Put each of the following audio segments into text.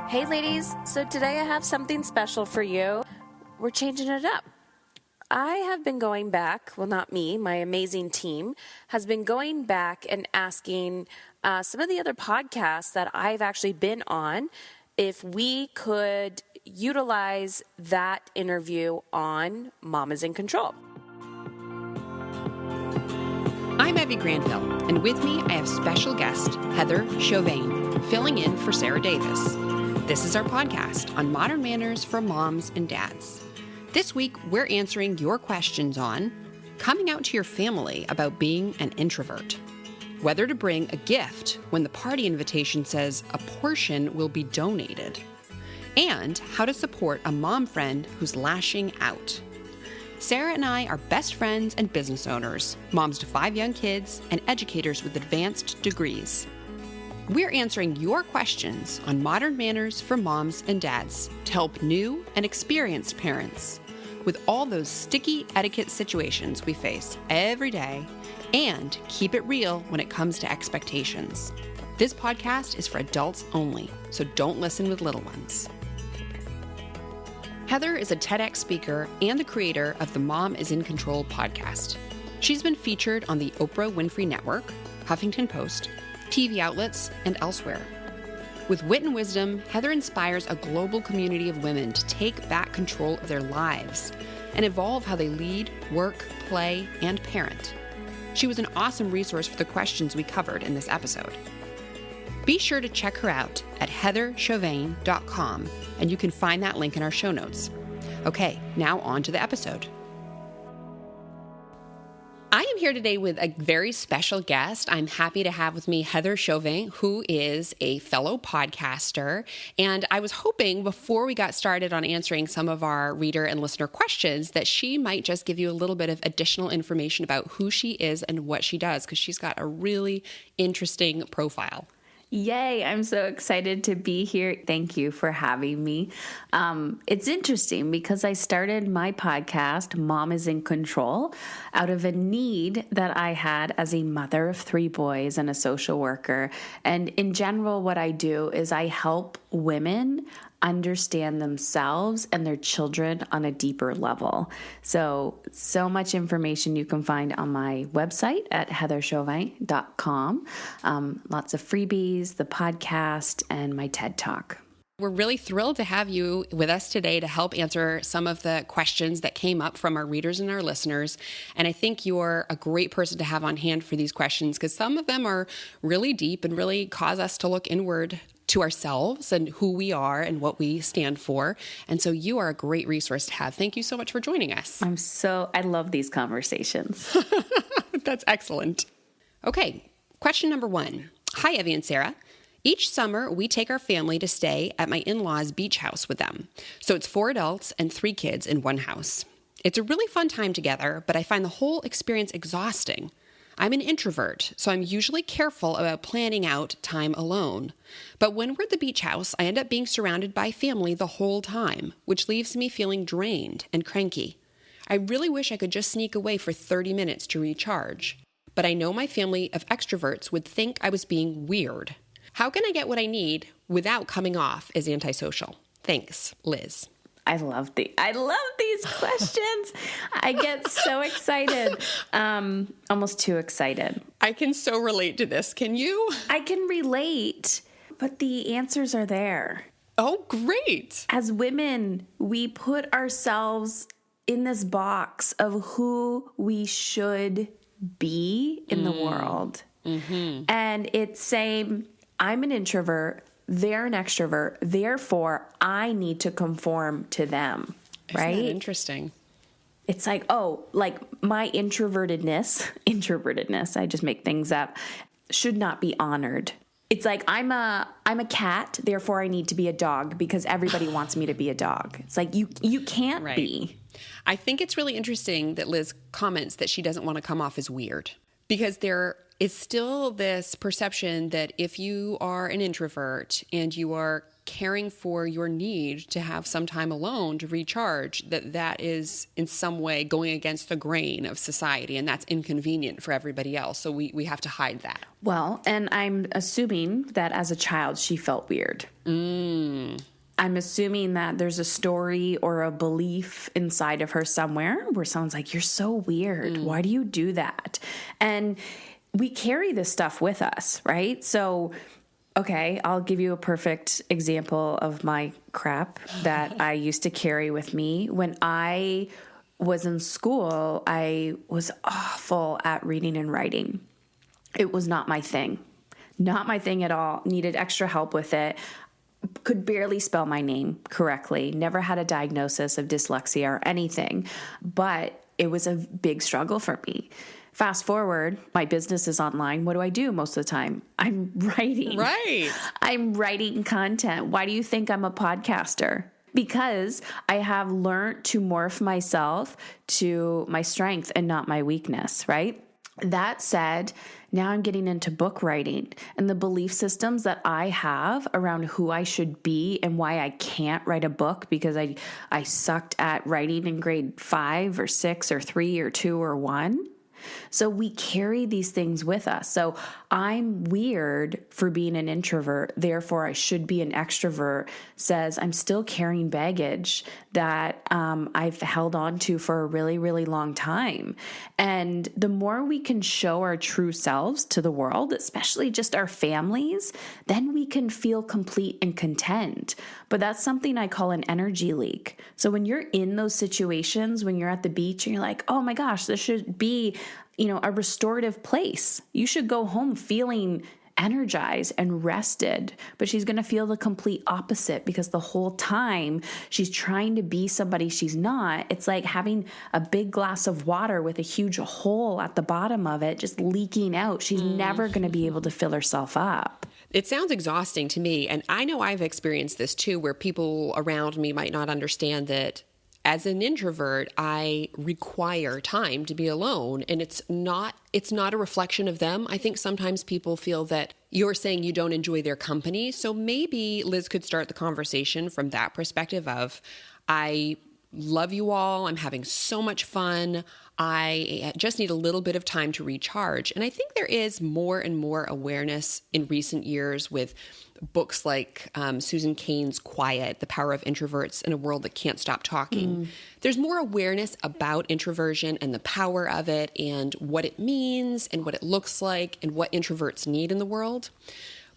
Hey ladies, so today I have something special for you. We're changing it up. I have been going back, well not me, my amazing team has been going back and asking some of the other podcasts that I've actually been on if we could utilize that interview on Mom is in Control. I'm Evie Granville, and with me I have special guest Heather Chauvin, filling in for Sarah Davis. This is our podcast on modern manners for moms and dads. This week, we're answering your questions on coming out to your family about being an introvert, whether to bring a gift when the party invitation says a portion will be donated, and how to support a mom friend who's lashing out. Sarah and I are best friends and business owners, moms to 5 young kids, and educators with advanced degrees. We're answering your questions on modern manners for moms and dads to help new and experienced parents with all those sticky etiquette situations we face every day and keep it real when it comes to expectations. This podcast is for adults only, so don't listen with little ones. Heather is a TEDx speaker and the creator of the Mom is in Control podcast. She's been featured on the Oprah Winfrey Network, Huffington Post, TV outlets, and elsewhere. With wit and wisdom, Heather inspires a global community of women to take back control of their lives and evolve how they lead, work, play, and parent. She was an awesome resource for the questions we covered in this episode. Be sure to check her out at heatherchauvin.com, and you can find that link in our show notes. Okay, now on to the episode. I am here today with a very special guest. I'm happy to have with me Heather Chauvin, who is a fellow podcaster. And I was hoping before we got started on answering some of our reader and listener questions that she might just give you a little bit of additional information about who she is and what she does, because she's got a really interesting profile. Yay, I'm so excited to be here. Thank you for having me. It's interesting because I started my podcast, Mom is in Control, out of a need that I had as a mother of 3 boys and a social worker. And in general, what I do is I help women understand themselves and their children on a deeper level. So much information you can find on my website at heatherchauvin.com. Lots of freebies, the podcast, and my TED Talk. We're really thrilled to have you with us today to help answer some of the questions that came up from our readers and our listeners. And I think you're a great person to have on hand for these questions because some of them are really deep and really cause us to look inward to ourselves and who we are and what we stand for. And so you are a great resource to have. Thank you so much for joining us. I love these conversations. That's excellent. Okay, question number 1. Hi, Evie and Sarah. Each summer, we take our family to stay at my in-laws' beach house with them. So it's 4 adults and 3 kids in one house. It's a really fun time together, but I find the whole experience exhausting. I'm an introvert, so I'm usually careful about planning out time alone. But when we're at the beach house, I end up being surrounded by family the whole time, which leaves me feeling drained and cranky. I really wish I could just sneak away for 30 minutes to recharge. But I know my family of extroverts would think I was being weird. How can I get what I need without coming off as antisocial? Thanks, Liz. I love these questions. I get so excited, almost too excited. I can so relate to this. Can you? I can relate, but the answers are there. Oh, great. As women, we put ourselves in this box of who we should be in the world. Mm-hmm. And it's saying, I'm an introvert, they're an extrovert, therefore I need to conform to them, right? Isn't that interesting? It's like, my introvertedness, I just make things up, should not be honored. It's like, I'm a cat, therefore I need to be a dog because everybody wants me to be a dog. It's like, you can't be. I think it's really interesting that Liz comments that she doesn't want to come off as weird because there is still this perception that if you are an introvert and you are caring for your need to have some time alone to recharge, that is in some way going against the grain of society, and that's inconvenient for everybody else. So we have to hide that. Well, and I'm assuming that as a child, she felt weird. I'm assuming that there's a story or a belief inside of her somewhere where someone's like, you're so weird. Why do you do that? And we carry this stuff with us, right? So, okay, I'll give you a perfect example of my crap that I used to carry with me. When I was in school, I was awful at reading and writing. It was not my thing. Not my thing at all. Needed extra help with it. Could barely spell my name correctly. Never had a diagnosis of dyslexia or anything. But it was a big struggle for me. Fast forward, my business is online. What do I do most of the time? I'm writing. Right. I'm writing content. Why do you think I'm a podcaster? Because I have learned to morph myself to my strength and not my weakness, right? That said, now I'm getting into book writing, and the belief systems that I have around who I should be and why I can't write a book because I sucked at writing in grade 5 or 6 or 3 or 2 or 1. So we carry these things with us. So I'm weird for being an introvert, therefore I should be an extrovert, says I'm still carrying baggage that I've held on to for a really, really long time. And the more we can show our true selves to the world, especially just our families, then we can feel complete and content. But that's something I call an energy leak. So when you're in those situations, when you're at the beach and you're like, oh my gosh, this should be, a restorative place. You should go home feeling energized and rested, but she's going to feel the complete opposite because the whole time she's trying to be somebody she's not. It's like having a big glass of water with a huge hole at the bottom of it, just leaking out. She's never going to be able to fill herself up. It sounds exhausting to me. And I know I've experienced this too, where people around me might not understand that as an introvert, I require time to be alone, and it's not a reflection of them. I think sometimes people feel that you're saying you don't enjoy their company. So maybe Liz could start the conversation from that perspective of, I love you all. I'm having so much fun. I just need a little bit of time to recharge. And I think there is more and more awareness in recent years with books like Susan Cain's Quiet, The Power of Introverts in a World That Can't Stop Talking. There's more awareness about introversion and the power of it and what it means and what it looks like and what introverts need in the world.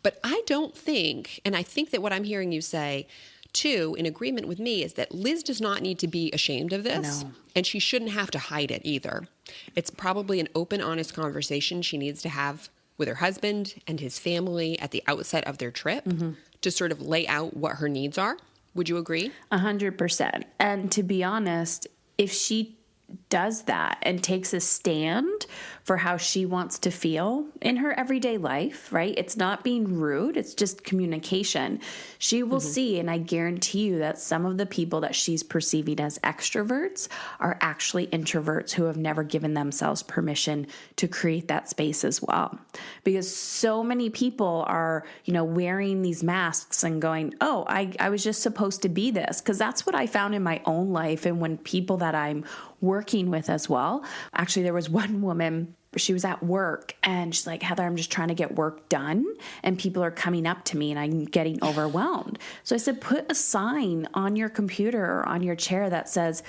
But I don't think, and I think that what I'm hearing you say too, in agreement with me, is that Liz does not need to be ashamed of this, and she shouldn't have to hide it either. It's probably an open, honest conversation she needs to have with her husband and his family at the outset of their trip to sort of lay out what her needs are. Would you agree? 100%. And to be honest, if she does that and takes a stand for how she wants to feel in her everyday life, right? It's not being rude. It's just communication. She will see, and I guarantee you that some of the people that she's perceiving as extroverts are actually introverts who have never given themselves permission to create that space as well. Because so many people are, wearing these masks and going, oh, I was just supposed to be this. Because that's what I found in my own life and when people that I'm working with as well. Actually, there was one woman, she was at work and she's like, Heather, I'm just trying to get work done and people are coming up to me and I'm getting overwhelmed. So I said, put a sign on your computer or on your chair that says,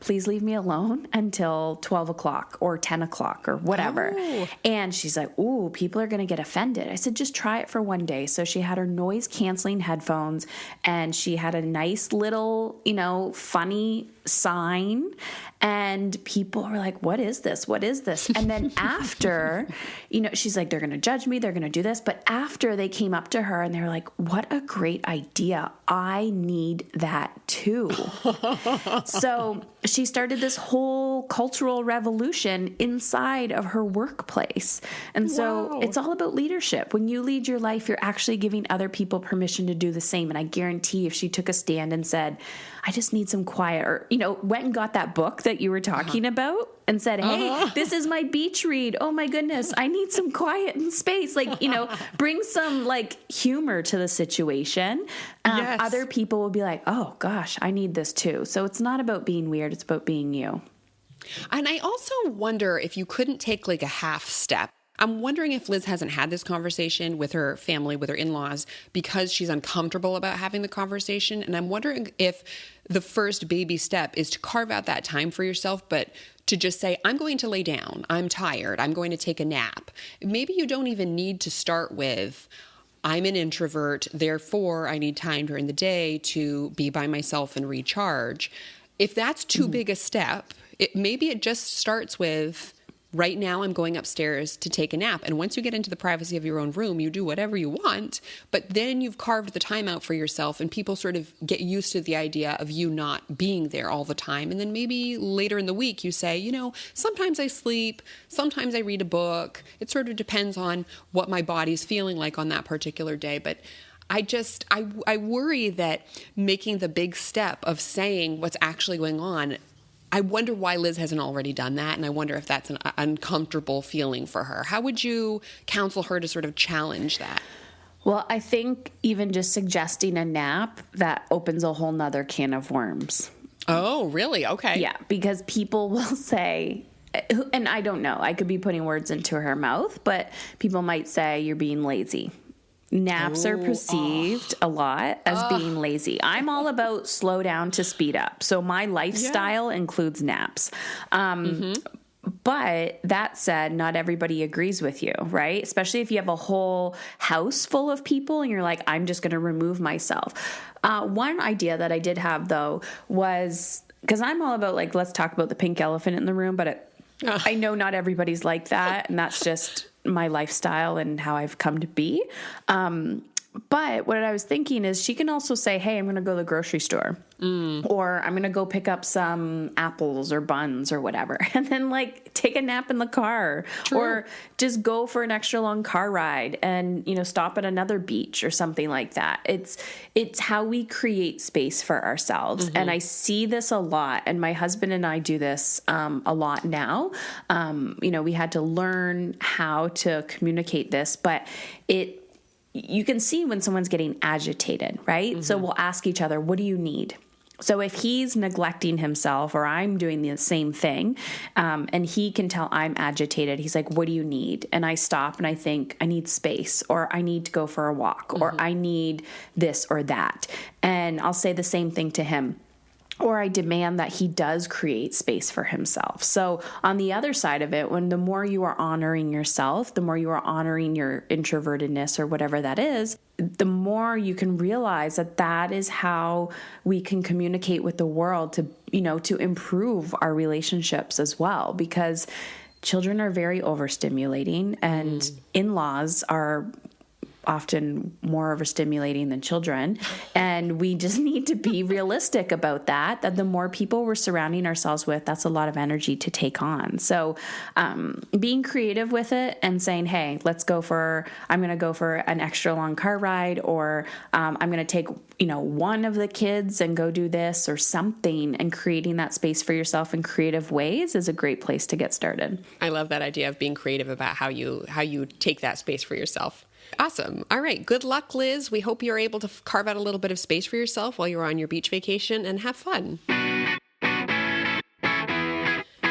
please leave me alone until 12 o'clock or 10 o'clock or whatever. Oh. And she's like, ooh, people are going to get offended. I said, just try it for one day. So she had her noise canceling headphones and she had a nice little, funny sign, and people were like, what is this? What is this? And then after, she's like, they're going to judge me. They're going to do this. But after they came up to her and they were like, what a great idea. I need that too. So she started this whole cultural revolution inside of her workplace. And so it's all about leadership. When you lead your life, you're actually giving other people permission to do the same. And I guarantee if she took a stand and said, I just need some quiet, or, went and got that book that you were talking about and said, hey, this is my beach read. Oh my goodness, I need some quiet and space. Bring some humor to the situation. Yes. Other people will be like, oh gosh, I need this too. So it's not about being weird. It's about being you. And I also wonder if you couldn't take a half step. I'm wondering if Liz hasn't had this conversation with her family, with her in-laws, because she's uncomfortable about having the conversation. And I'm wondering if the first baby step is to carve out that time for yourself, but to just say, I'm going to lay down. I'm tired. I'm going to take a nap. Maybe you don't even need to start with, I'm an introvert, therefore I need time during the day to be by myself and recharge. If that's too big a step, maybe it just starts with, right now I'm going upstairs to take a nap. And once you get into the privacy of your own room, you do whatever you want, but then you've carved the time out for yourself, and people sort of get used to the idea of you not being there all the time. And then maybe later in the week you say, sometimes I sleep, sometimes I read a book. It sort of depends on what my body's feeling like on that particular day. But I worry that making the big step of saying what's actually going on, I wonder why Liz hasn't already done that, and I wonder if that's an uncomfortable feeling for her. How would you counsel her to sort of challenge that? Well, I think even just suggesting a nap, that opens a whole nother can of worms. Oh, really? Okay. Yeah, because people will say, and I don't know, I could be putting words into her mouth, but people might say you're being lazy. Naps are perceived a lot as being lazy. I'm all about slow down to speed up. So my lifestyle includes naps. But that said, not everybody agrees with you, right? Especially if you have a whole house full of people and you're like, I'm just going to remove myself. One idea that I did have, though, was, because I'm all about let's talk about the pink elephant in the room, but I know not everybody's like that. And that's just my lifestyle and how I've come to be. But what I was thinking is she can also say, hey, I'm going to go to the grocery store or I'm going to go pick up some apples or buns or whatever. And then take a nap in the car. True. Or just go for an extra long car ride and, stop at another beach or something like that. It's how we create space for ourselves. And I see this a lot. And my husband and I do this a lot now. We had to learn how to communicate this, but you can see when someone's getting agitated, right? So we'll ask each other, what do you need? So if he's neglecting himself or I'm doing the same thing, and he can tell I'm agitated, he's like, what do you need? And I stop and I think I need space, or I need to go for a walk, or I need this or that. And I'll say the same thing to him. Or I demand that he does create space for himself. So on the other side of it, when the more you are honoring yourself, the more you are honoring your introvertedness or whatever that is, the more you can realize that that is how we can communicate with the world to improve our relationships as well. Because children are very overstimulating and in-laws are often more overstimulating than children. And we just need to be realistic about that the more people we're surrounding ourselves with, that's a lot of energy to take on. So being creative with it and saying, hey, I'm going to go for an extra long car ride, or I'm going to take, one of the kids and go do this or something, and creating that space for yourself in creative ways is a great place to get started. I love that idea of being creative about how you take that space for yourself. Awesome. All right. Good luck, Liz. We hope you're able to carve out a little bit of space for yourself while you're on your beach vacation, and have fun.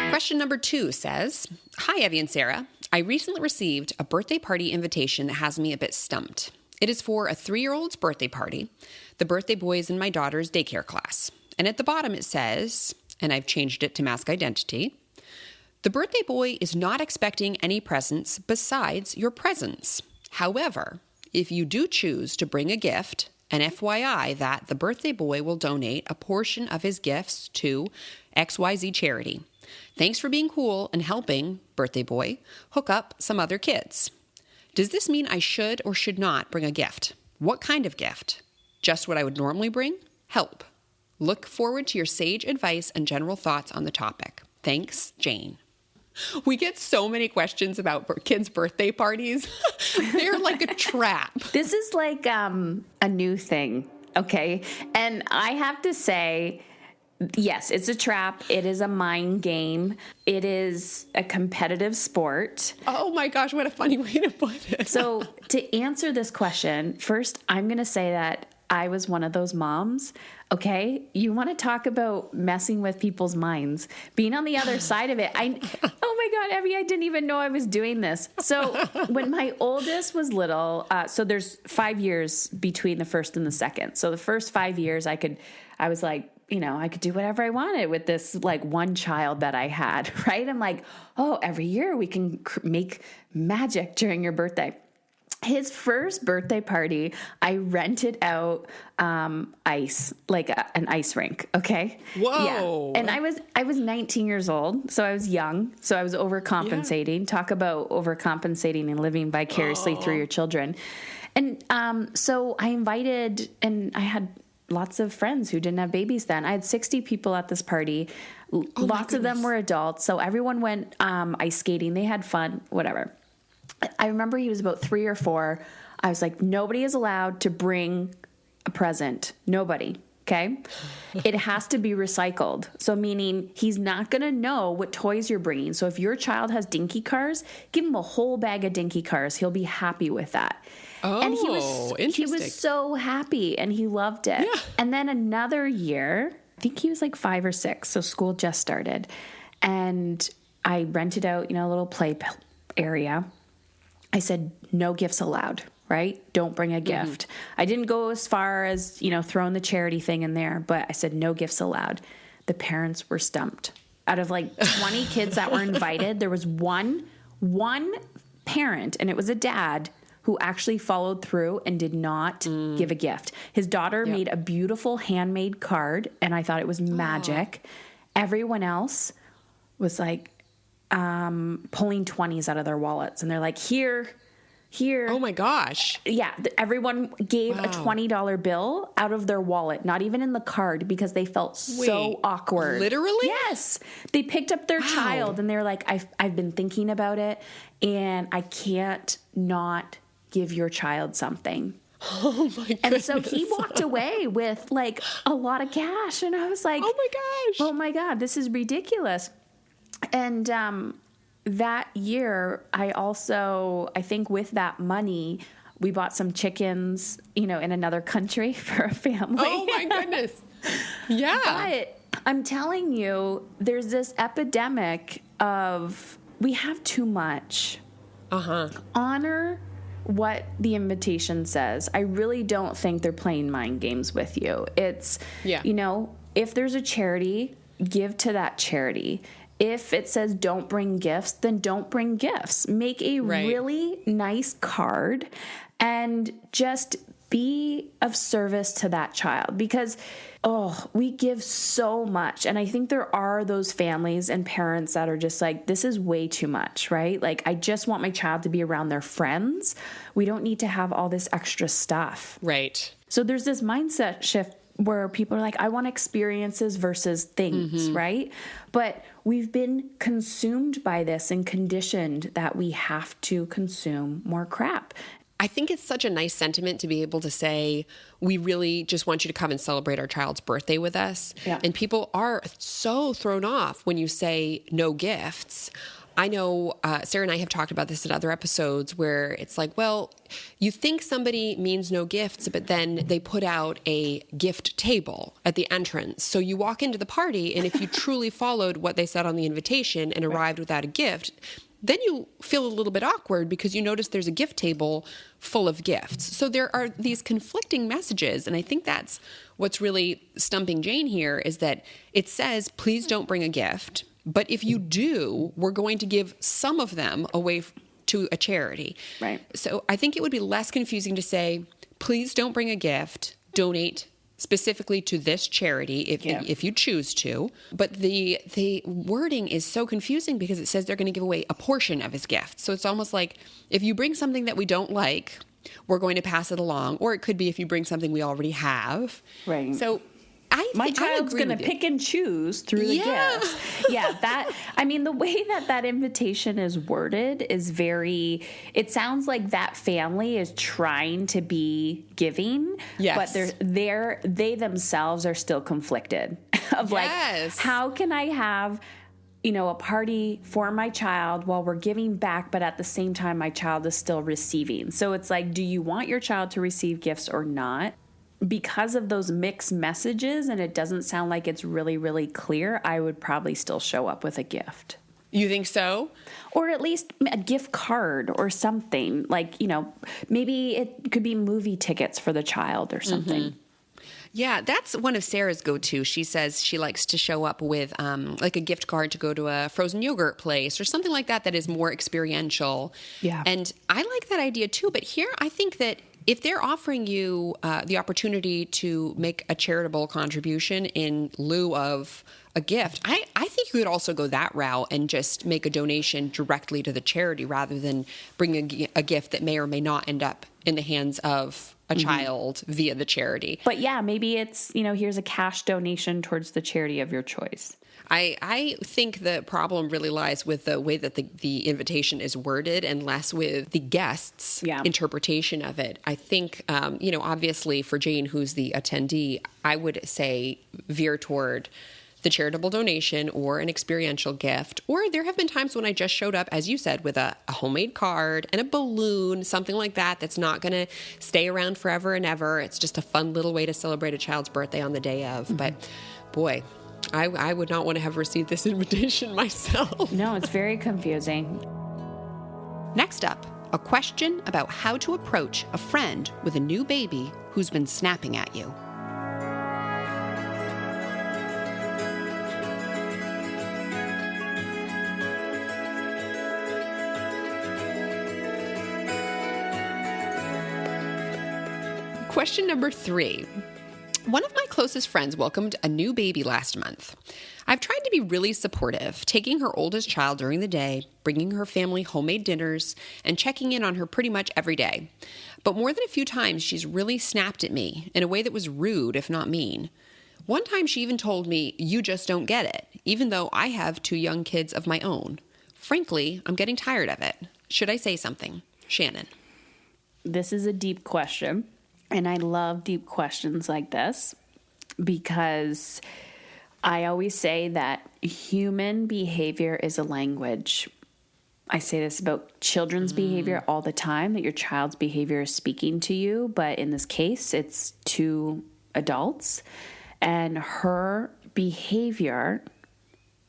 Question number 2 says, hi, Evie and Sarah. I recently received a birthday party invitation that has me a bit stumped. It is for a 3-year-old's birthday party. The birthday boy is in my daughter's daycare class. And at the bottom it says, and I've changed it to mask identity, the birthday boy is not expecting any presents besides your presence. However, if you do choose to bring a gift, an FYI that the birthday boy will donate a portion of his gifts to XYZ charity. Thanks for being cool and helping, birthday boy, hook up some other kids. Does this mean I should or should not bring a gift? What kind of gift? Just what I would normally bring? Help. Look forward to your sage advice and general thoughts on the topic. Thanks, Jane. We get so many questions about kids' birthday parties. They're like a trap. This is like a new thing, okay? And I have to say, yes, it's a trap. It is a mind game. It is a competitive sport. Oh my gosh, what a funny way to put it. So to answer this question, first, I'm going to say that I was one of those moms. Okay. You want to talk about messing with people's minds, being on the other side of it. Oh my God, Evie, I didn't even know I was doing this. So when my oldest was little, so there's 5 years between the first and the second. So the first 5 years I was like, I could do whatever I wanted with this like one child that I had, right? I'm like, oh, every year we can make magic during your birthday. His first birthday party, I rented out ice, like an ice rink. Okay. Whoa. Yeah. And I was 19 years old, so I was young. So I was overcompensating. Yeah. Talk about overcompensating and living vicariously through your children. And so I invited, and I had lots of friends who didn't have babies then. I had 60 people at this party. Lots of them were adults. So everyone went ice skating. They had fun, whatever. I remember he was about 3 or 4. I was like, nobody is allowed to bring a present. Nobody. Okay. It has to be recycled. So meaning he's not going to know what toys you're bringing. So if your child has dinky cars, give him a whole bag of dinky cars. He'll be happy with that. Oh, and interesting. He was so happy and he loved it. Yeah. And then another year, I think he was like 5 or 6. So school just started, and I rented out, a little play area. I said, no gifts allowed, right? Don't bring a gift. I didn't go as far as, throwing the charity thing in there, but I said, no gifts allowed. The parents were stumped. Out of like 20 kids that were invited, there was one parent, and it was a dad, who actually followed through and did not give a gift. His daughter made a beautiful handmade card, and I thought it was magic. Everyone else was like, pulling 20s out of their wallets, and they're like, here. Oh my gosh. Yeah. Everyone gave a $20 bill out of their wallet, not even in the card, because they felt so awkward. Literally? Yes. They picked up their child, and they're like, I've been thinking about it, and I can't not give your child something. Oh my goodness. And so he walked away with like a lot of cash, and I was like, oh my God, this is ridiculous. And that year, I think with that money, we bought some chickens, in another country for a family. Oh my goodness. Yeah. But I'm telling you, there's this epidemic of we have too much. Honor what the invitation says. I really don't think they're playing mind games with you. It's, if there's a charity, give to that charity. If it says don't bring gifts, then don't bring gifts. Make a really nice card and just be of service to that child, because, we give so much. And I think there are those families and parents that are just like, this is way too much, right? Like, I just want my child to be around their friends. We don't need to have all this extra stuff. Right. So there's this mindset shift where people are like, I want experiences versus things, right? But we've been consumed by this and conditioned that we have to consume more crap. I think it's such a nice sentiment to be able to say, we really just want you to come and celebrate our child's birthday with us. Yeah. And people are so thrown off when you say no gifts. I know Sarah and I have talked about this in other episodes where it's like, well, you think somebody means no gifts, but then they put out a gift table at the entrance. So you walk into the party, and if you truly followed what they said on the invitation and arrived without a gift, then you feel a little bit awkward because you notice there's a gift table full of gifts. So there are these conflicting messages. And I think that's what's really stumping Jane here, is that it says, please don't bring a gift. But if you do, we're going to give some of them away to a charity. Right. So I think it would be less confusing to say, please don't bring a gift, donate specifically to this charity if you choose to. But the wording is so confusing because it says they're going to give away a portion of his gift. So it's almost like, if you bring something that we don't like, we're going to pass it along. Or it could be if you bring something we already have. Right. So My child's going to pick and choose through the gifts. Yeah, the way that invitation is worded is it sounds like that family is trying to be giving, but they themselves are still conflicted of like, how can I have, a party for my child while we're giving back, but at the same time, my child is still receiving. So it's like, do you want your child to receive gifts or not? Because of those mixed messages, and it doesn't sound like it's really, really clear, I would probably still show up with a gift. You think so? Or at least a gift card or something. Like, maybe it could be movie tickets for the child or something. Mm-hmm. Yeah, that's one of Sarah's go-to. She says she likes to show up with like a gift card to go to a frozen yogurt place or something like that is more experiential. Yeah. And I like that idea too. But here I think that if they're offering you the opportunity to make a charitable contribution in lieu of a gift, I think you could also go that route and just make a donation directly to the charity rather than bring a gift that may or may not end up in the hands of a child via the charity. But yeah, maybe it's, here's a cash donation towards the charity of your choice. I think the problem really lies with the way that the invitation is worded and less with the guest's interpretation of it. I think, obviously for Jane, who's the attendee, I would say veer toward the charitable donation or an experiential gift. Or there have been times when I just showed up, as you said, with a homemade card and a balloon, something like that, that's not going to stay around forever and ever. It's just a fun little way to celebrate a child's birthday on the day of. Mm-hmm. But boy, I would not want to have received this invitation myself. No, it's very confusing. Next up, a question about how to approach a friend with a new baby who's been snapping at you. Question number 3. One of my closest friends welcomed a new baby last month. I've tried to be really supportive, taking her oldest child during the day, bringing her family homemade dinners, and checking in on her pretty much every day. But more than a few times, she's really snapped at me in a way that was rude, if not mean. One time she even told me, "You just don't get it," even though I have 2 young kids of my own. Frankly, I'm getting tired of it. Should I say something? Shannon. This is a deep question. And I love deep questions like this because I always say that human behavior is a language. I say this about children's behavior all the time, that your child's behavior is speaking to you. But in this case, it's 2 adults. And her behavior,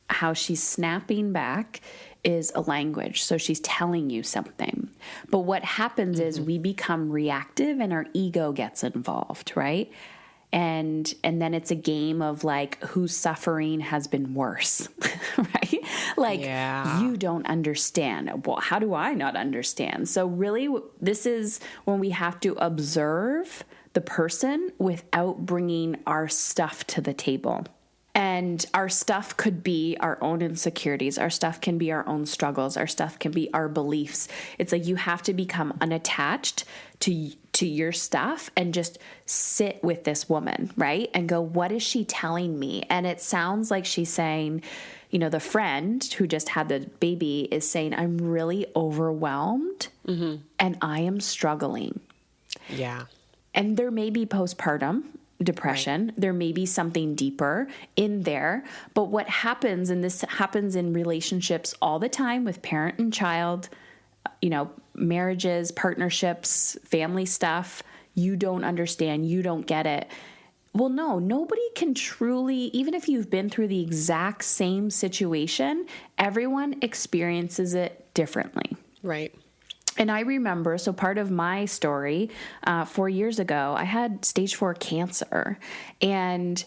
how she's snapping back, is a language. So she's telling you something. But what happens is we become reactive and our ego gets involved, right? And then it's a game of like whose suffering has been worse, right? Like you don't understand. Well, how do I not understand? So really this is when we have to observe the person without bringing our stuff to the table. And our stuff could be our own insecurities. Our stuff can be our own struggles. Our stuff can be our beliefs. It's like you have to become unattached to your stuff and just sit with this woman, right? And go, what is she telling me? And it sounds like she's saying, the friend who just had the baby is saying, I'm really overwhelmed and I am struggling. Yeah. And there may be postpartum depression. Right. There may be something deeper in there. But what happens, and this happens in relationships all the time with parent and child, marriages, partnerships, family stuff, you don't understand, you don't get it. Well, no, nobody can truly, even if you've been through the exact same situation, everyone experiences it differently. Right. And I remember, so part of my story, 4 years ago, I had stage 4 cancer, and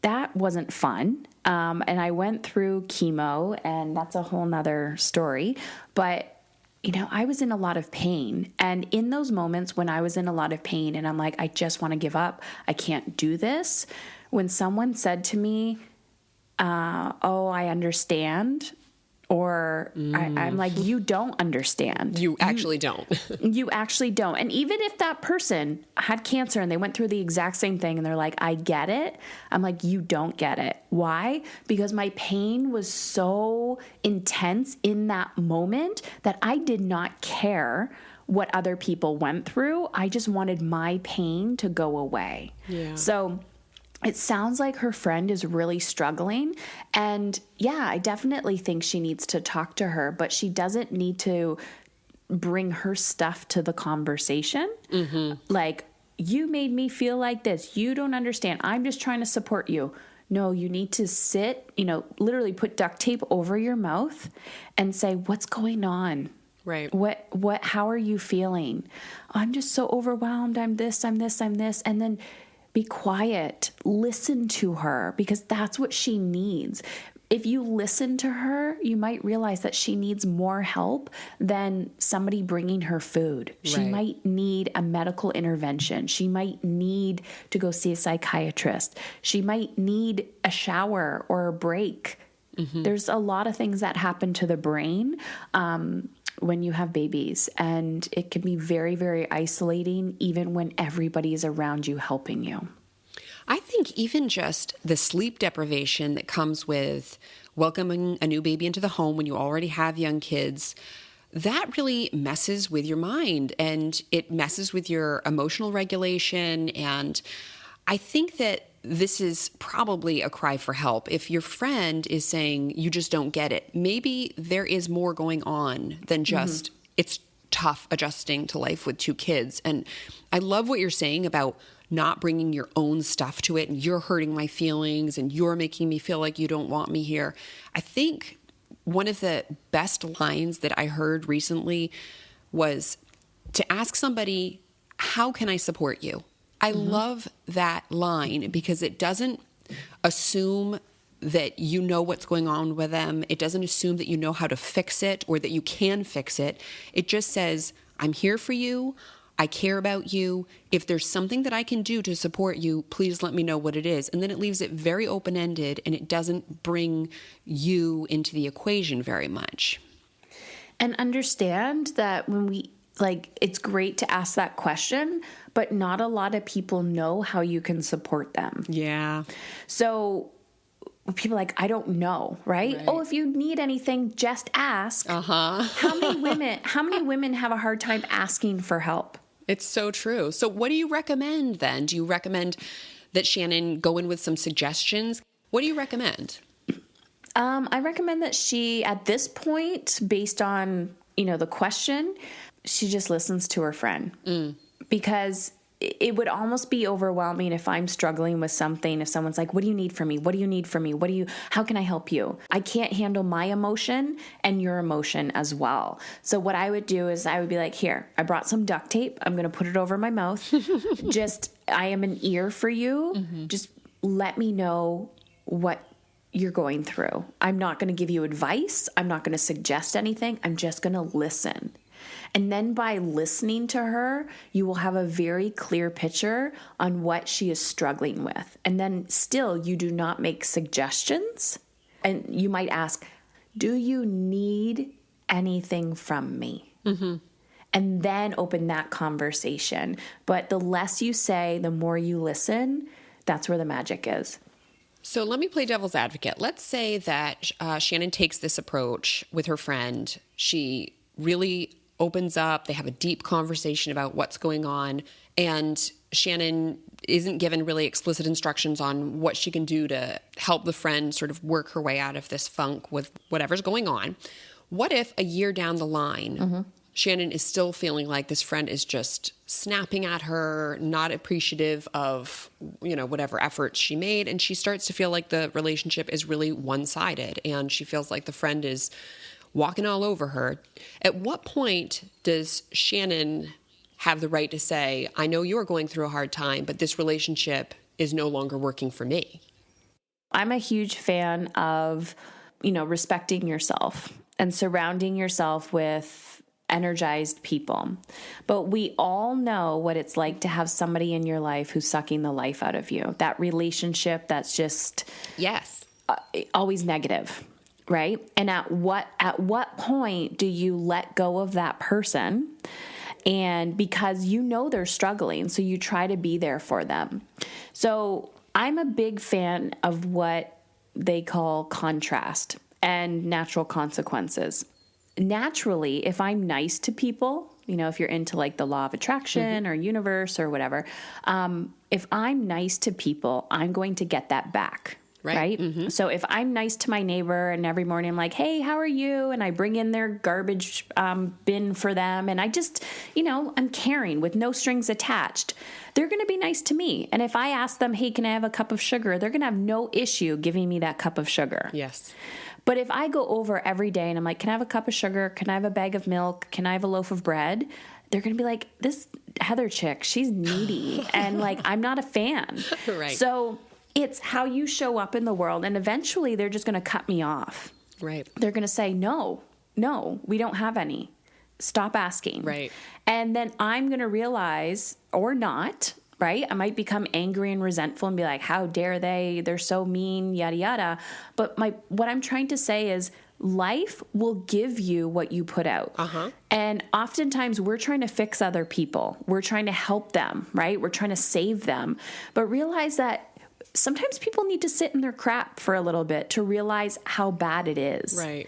that wasn't fun. And I went through chemo, and that's a whole nother story. But, I was in a lot of pain. And in those moments when I was in a lot of pain and I'm like, I just want to give up, I can't do this. When someone said to me, oh, I understand, Or I'm like, you don't understand. You actually don't. You actually don't. And even if that person had cancer and they went through the exact same thing and they're like, I get it. I'm like, you don't get it. Why? Because my pain was so intense in that moment that I did not care what other people went through. I just wanted my pain to go away. Yeah. So it sounds like her friend is really struggling. And yeah, I definitely think she needs to talk to her, but she doesn't need to bring her stuff to the conversation. Mm-hmm. Like, you made me feel like this. You don't understand. I'm just trying to support you. No, you need to sit, literally put duct tape over your mouth and say, what's going on? Right. How are you feeling? I'm just so overwhelmed. I'm this. And then be quiet, listen to her, because that's what she needs. If you listen to her, you might realize that she needs more help than somebody bringing her food. She Right. might need a medical intervention. She might need to go see a psychiatrist. She might need a shower or a break. Mm-hmm. There's a lot of things that happen to the brain when you have babies, and it can be very, very isolating even when everybody is around you helping you. I think even just the sleep deprivation that comes with welcoming a new baby into the home when you already have young kids, that really messes with your mind and it messes with your emotional regulation. And I think that this is probably a cry for help. If your friend is saying you just don't get it, maybe there is more going on than just it's tough adjusting to life with two kids. And I love what you're saying about not bringing your own stuff to it and you're hurting my feelings and you're making me feel like you don't want me here. I think one of the best lines that I heard recently was to ask somebody, how can I support you? I love that line because it doesn't assume that you know what's going on with them. It doesn't assume that you know how to fix it or that you can fix it. It just says, I'm here for you. I care about you. If there's something that I can do to support you, please let me know what it is. And then it leaves it very open-ended and it doesn't bring you into the equation very much. And understand that it's great to ask that question, but not a lot of people know how you can support them. Yeah. So people are like, I don't know, right? Oh, if you need anything, just ask. Uh-huh. How many women have a hard time asking for help? It's so true. So what do you recommend then? Do you recommend that Shannon go in with some suggestions? What do you recommend? I recommend that she, at this point, based on, the question, she just listens to her friend. Because it would almost be overwhelming if I'm struggling with something. If someone's like, what do you need from me? What do you need from me? How can I help you? I can't handle my emotion and your emotion as well. So what I would do is I would be like, here, I brought some duct tape. I'm going to put it over my mouth. I am an ear for you. Mm-hmm. Just let me know what you're going through. I'm not going to give you advice. I'm not going to suggest anything. I'm just going to listen. And then by listening to her, you will have a very clear picture on what she is struggling with. And then still, you do not make suggestions. And you might ask, do you need anything from me? Mm-hmm. And then open that conversation. But the less you say, the more you listen, that's where the magic is. So let me play devil's advocate. Let's say that Shannon takes this approach with her friend. She really opens up. They have a deep conversation about what's going on. And Shannon isn't given really explicit instructions on what she can do to help the friend sort of work her way out of this funk with whatever's going on. What if a year down the line, Shannon is still feeling like this friend is just snapping at her, not appreciative of, whatever efforts she made. And she starts to feel like the relationship is really one-sided and she feels like the friend is walking all over her. At what point does Shannon have the right to say, I know you're going through a hard time, but this relationship is no longer working for me? I'm a huge fan of, respecting yourself and surrounding yourself with energized people. But we all know what it's like to have somebody in your life who's sucking the life out of you. That relationship that's just yes, always negative. right? And at what point do you let go of that person? And because you know they're struggling, so you try to be there for them. So I'm a big fan of what they call contrast and natural consequences. Naturally, if I'm nice to people, if you're into like the law of attraction or universe or whatever, if I'm nice to people, I'm going to get that back. Right. Mm-hmm. So if I'm nice to my neighbor and every morning I'm like, hey, how are you? And I bring in their garbage bin for them. And I just, I'm caring with no strings attached. They're going to be nice to me. And if I ask them, hey, can I have a cup of sugar? They're going to have no issue giving me that cup of sugar. Yes. But if I go over every day and I'm like, can I have a cup of sugar? Can I have a bag of milk? Can I have a loaf of bread? They're going to be like, this Heather chick, she's needy. And like, I'm not a fan. Right. So it's how you show up in the world. And eventually they're just going to cut me off. Right. They're going to say, no, we don't have any. Stop asking. Right. And then I'm going to realize, or not, right? I might become angry and resentful and be like, how dare they? They're so mean, yada, yada. But what I'm trying to say is life will give you what you put out. Uh-huh. And oftentimes we're trying to fix other people. We're trying to help them, right? We're trying to save them. But realize that sometimes people need to sit in their crap for a little bit to realize how bad it is. Right.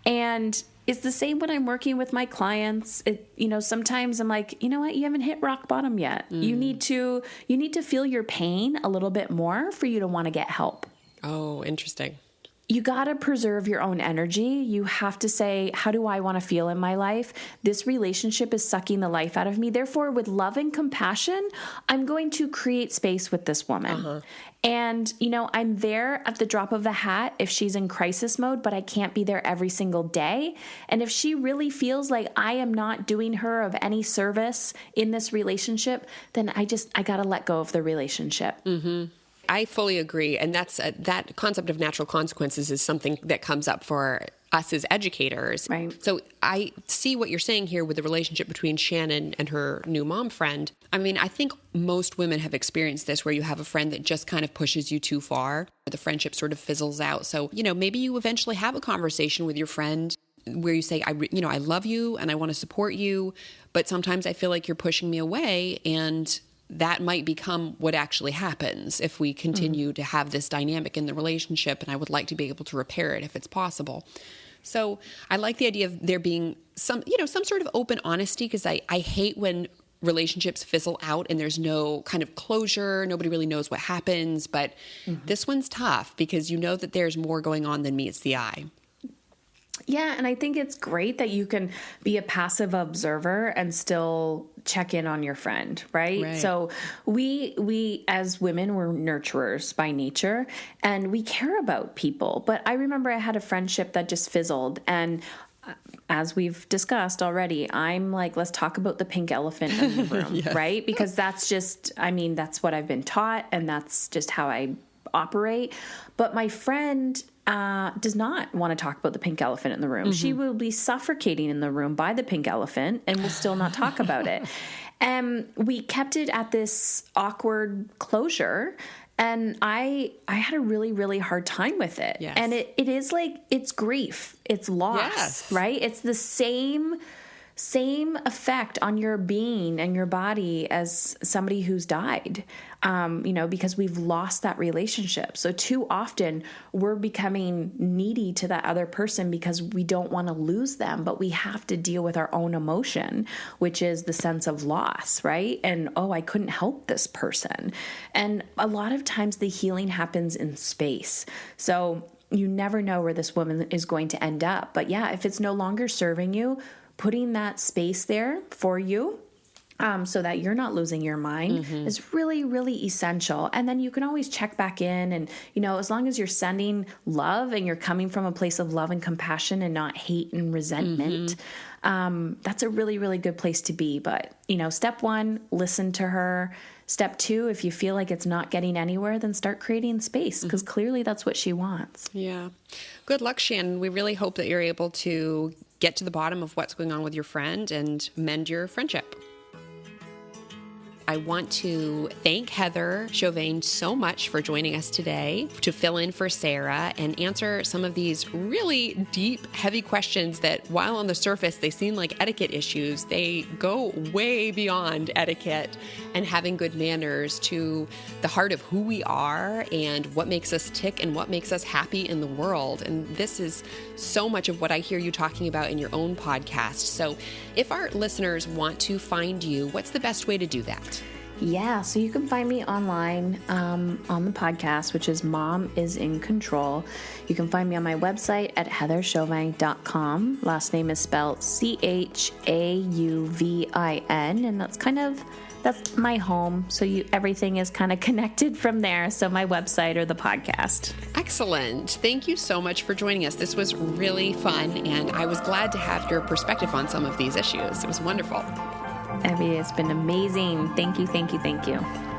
And it's the same when I'm working with my clients. Sometimes I'm like, you know what? You haven't hit rock bottom yet. You need to feel your pain a little bit more for you to want to get help. Oh, interesting. You got to preserve your own energy. You have to say, how do I want to feel in my life? This relationship is sucking the life out of me. Therefore, with love and compassion, I'm going to create space with this woman. Uh-huh. And, I'm there at the drop of a hat if she's in crisis mode, but I can't be there every single day. And if she really feels like I am not doing her of any service in this relationship, then I got to let go of the relationship. Mm-hmm. I fully agree. And that's that concept of natural consequences is something that comes up for us as educators. Right. So I see what you're saying here with the relationship between Shannon and her new mom friend. I mean, I think most women have experienced this where you have a friend that just kind of pushes you too far. The friendship sort of fizzles out. So, maybe you eventually have a conversation with your friend where you say, I love you and I want to support you, but sometimes I feel like you're pushing me away, and that might become what actually happens if we continue to have this dynamic in the relationship, and I would like to be able to repair it if it's possible. So I like the idea of there being some sort of open honesty, because I hate when relationships fizzle out and there's no kind of closure. Nobody really knows what happens, but this one's tough because that there's more going on than meets the eye. Yeah, and I think it's great that you can be a passive observer and still check in on your friend, right? So we as women, we're nurturers by nature, and we care about people. But I remember I had a friendship that just fizzled, and as we've discussed already, I'm like, let's talk about the pink elephant in the room, yes. Right? Because that's that's what I've been taught, and that's just how I operate. But my friend does not want to talk about the pink elephant in the room. Mm-hmm. She will be suffocating in the room by the pink elephant and will still not talk about it. And we kept it at this awkward closure. And I had a really, really hard time with it. Yes. And it is like, it's grief. It's loss, yes. Right? It's the same effect on your being and your body as somebody who's died, because we've lost that relationship. So too often we're becoming needy to that other person because we don't want to lose them, but we have to deal with our own emotion, which is the sense of loss, right? And, I couldn't help this person. And a lot of times the healing happens in space. So you never know where this woman is going to end up. But yeah, if it's no longer serving you, putting that space there for you so that you're not losing your mind is really, really essential. And then you can always check back in and, as long as you're sending love and you're coming from a place of love and compassion and not hate and resentment, that's a really, really good place to be. But, step one, listen to her. Step two, if you feel like it's not getting anywhere, then start creating space, because clearly that's what she wants. Yeah. Good luck, Shannon. We really hope that you're able to get to the bottom of what's going on with your friend and mend your friendship. I want to thank Heather Chauvin so much for joining us today to fill in for Sarah and answer some of these really deep, heavy questions that, while on the surface they seem like etiquette issues, they go way beyond etiquette and having good manners to the heart of who we are and what makes us tick and what makes us happy in the world. And this is so much of what I hear you talking about in your own podcast. So if our listeners want to find you, what's the best way to do that? Yeah, so you can find me online on the podcast, which is Mom is in Control. You can find me on my website at heatherchauvin.com. Last name is spelled Chauvin, and that's my home. So everything is kind of connected from there. So my website or the podcast. Excellent. Thank you so much for joining us. This was really fun, and I was glad to have your perspective on some of these issues. It was wonderful. Evie, it's been amazing. Thank you, thank you, thank you.